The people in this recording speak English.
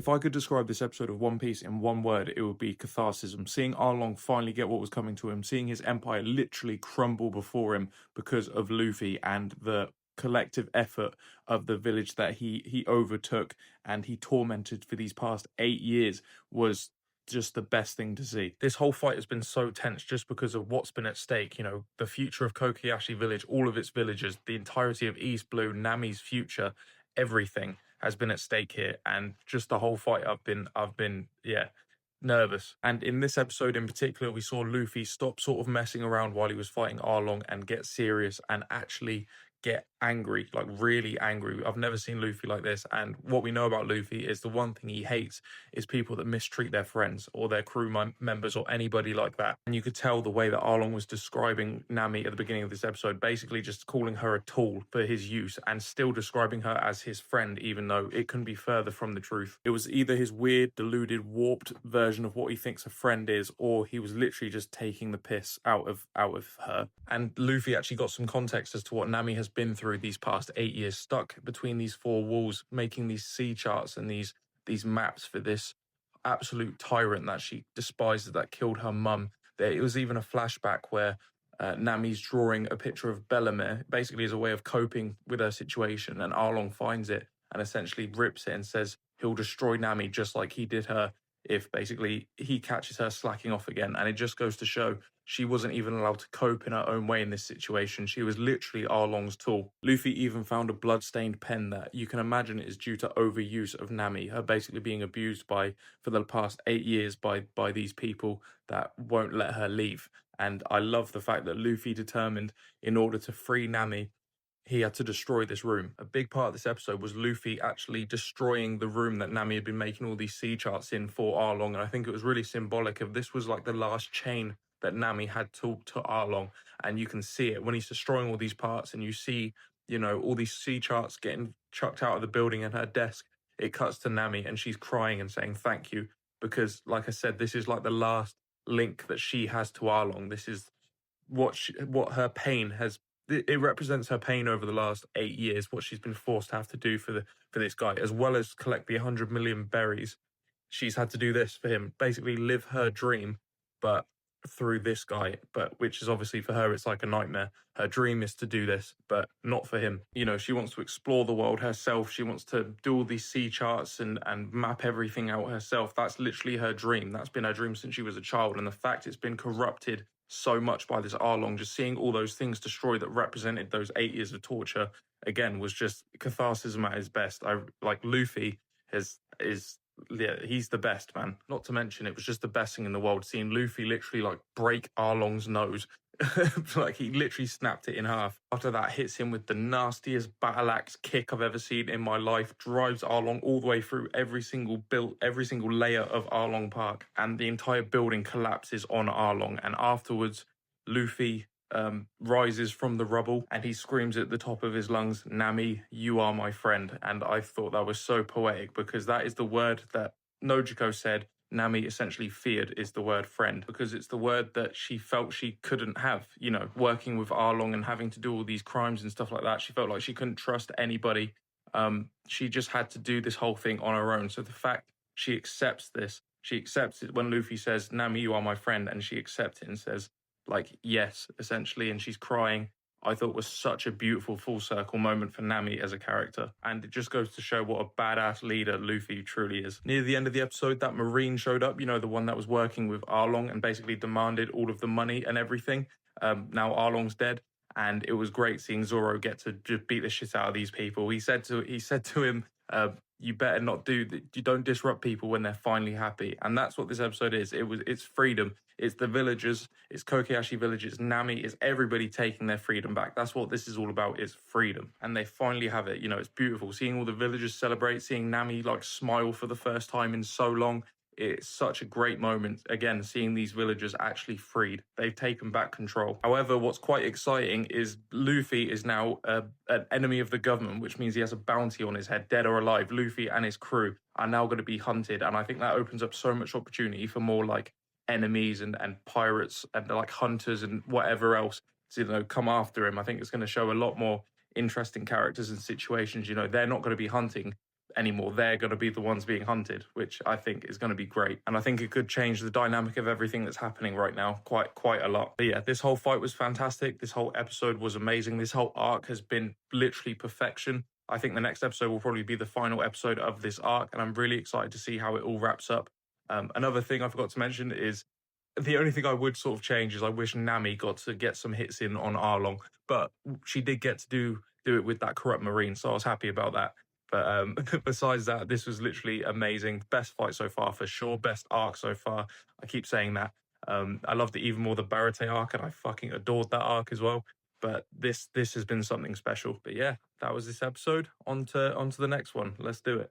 If I could describe this episode of One Piece in one word, it would be catharsism. Seeing Arlong finally get what was coming to him, seeing his empire literally crumble before him because of Luffy and the collective effort of the village that he overtook and he tormented for these past 8 years was just the best thing to see. This whole fight has been so tense just because of what's been at stake. You know, the future of Kokoyashi Village, all of its villagers, the entirety of East Blue, Nami's future, everything has been at stake here. And just the whole fight, I've been nervous. And in this episode in particular, we saw Luffy stop sort of messing around while he was fighting Arlong and get serious and actually get angry, like really angry. I've never seen Luffy like this. And what we know about Luffy is the one thing he hates is people that mistreat their friends or their crew members or anybody like that. And you could tell the way that Arlong was describing Nami at the beginning of this episode, basically just calling her a tool for his use and still describing her as his friend, even though it couldn't be further from the truth. It was either his weird, deluded, warped version of what he thinks a friend is, or he was literally just taking the piss out of her. And Luffy actually got some context as to what Nami has been through these past 8 years, stuck between these four walls, making these sea charts and these maps for this absolute tyrant that she despises, that killed her mum. It was even a flashback where Nami's drawing a picture of Bellemere, basically as a way of coping with her situation, and Arlong finds it and essentially rips it and says he'll destroy Nami just like he did her if basically he catches her slacking off again. And it just goes to show she wasn't even allowed to cope in her own way in this situation. She was literally Arlong's tool. Luffy even found a blood-stained pen that you can imagine is due to overuse of Nami, her basically being abused for the past 8 years by these people that won't let her leave. And I love the fact that Luffy determined in order to free Nami, he had to destroy this room. A big part of this episode was Luffy actually destroying the room that Nami had been making all these sea charts in for Arlong. And I think it was really symbolic of this was like the last chain that Nami had to Arlong. And you can see it when he's destroying all these parts and you see, you know, all these sea charts getting chucked out of the building and her desk. It cuts to Nami and she's crying and saying thank you. Because like I said, this is like the last link that she has to Arlong. This is what her pain has. It represents her pain over the last 8 years, what she's been forced to have to do for this guy, as well as collect the 100 million berries. She's had to do this for him, basically live her dream, but through this guy, but which is obviously for her, it's like a nightmare. Her dream is to do this, but not for him. You know, she wants to explore the world herself. She wants to do all these sea charts and map everything out herself. That's literally her dream. That's been her dream since she was a child. And the fact it's been corrupted so much by this Arlong, just seeing all those things destroyed that represented those 8 years of torture, again, was just catharsis at his best. Luffy he's the best, man. Not to mention, it was just the best thing in the world, seeing Luffy literally like break Arlong's nose. Like he literally snapped it in half. After that, hits him with the nastiest battle axe kick I've ever seen in my life, drives Arlong all the way through every single layer of Arlong Park, and the entire building collapses on Arlong. And afterwards, Luffy rises from the rubble and he screams at the top of his lungs, "Nami, you are my friend." And I thought that was so poetic because that is the word that Nojiko said Nami essentially feared, is the word friend, because it's the word that she felt she couldn't have, you know, working with Arlong and having to do all these crimes and stuff like that. She felt like she couldn't trust anybody. She just had to do this whole thing on her own. So the fact she accepts it when Luffy says, "Nami, you are my friend," and she accepts it and says, like, yes, essentially, and she's crying, I thought was such a beautiful full circle moment for Nami as a character. And it just goes to show what a badass leader Luffy truly is. Near the end of the episode, that Marine showed up, you know, the one that was working with Arlong and basically demanded all of the money and everything. Now Arlong's dead. And it was great seeing Zoro get to just beat the shit out of these people. He said to him, you better not do that. You don't disrupt people when they're finally happy. And that's what this episode is. It's freedom. It's the villagers. It's Kokoyashi Village. It's Nami. It's everybody taking their freedom back. That's what this is all about, is freedom. And they finally have it. You know, it's beautiful. Seeing all the villagers celebrate, seeing Nami like smile for the first time in so long. It's such a great moment, again, seeing these villagers actually freed. They've taken back control. However, what's quite exciting is Luffy is now an enemy of the government, which means he has a bounty on his head, dead or alive. Luffy and his crew are now going to be hunted, and I think that opens up so much opportunity for more like enemies and pirates and like hunters and whatever else to, you know, come after him. I think it's going to show a lot more interesting characters and situations. You know, they're not going to be hunting anymore. They're going to be the ones being hunted, which I think is going to be great. And I think it could change the dynamic of everything that's happening right now quite a lot. But yeah, this whole fight was fantastic. This whole episode was amazing. This whole arc has been literally perfection. I think the next episode will probably be the final episode of this arc, and I'm really excited to see how it all wraps up. Another thing I forgot to mention is the only thing I would sort of change is I wish Nami got to get some hits in on Arlong, but she did get to do it with that corrupt marine, so I was happy about that. But besides that, this was literally amazing. Best fight so far for sure. Best arc so far. I keep saying that. I loved it even more the Barate arc, and I fucking adored that arc as well. But this has been something special. But yeah, that was this episode. On to the next one. Let's do it.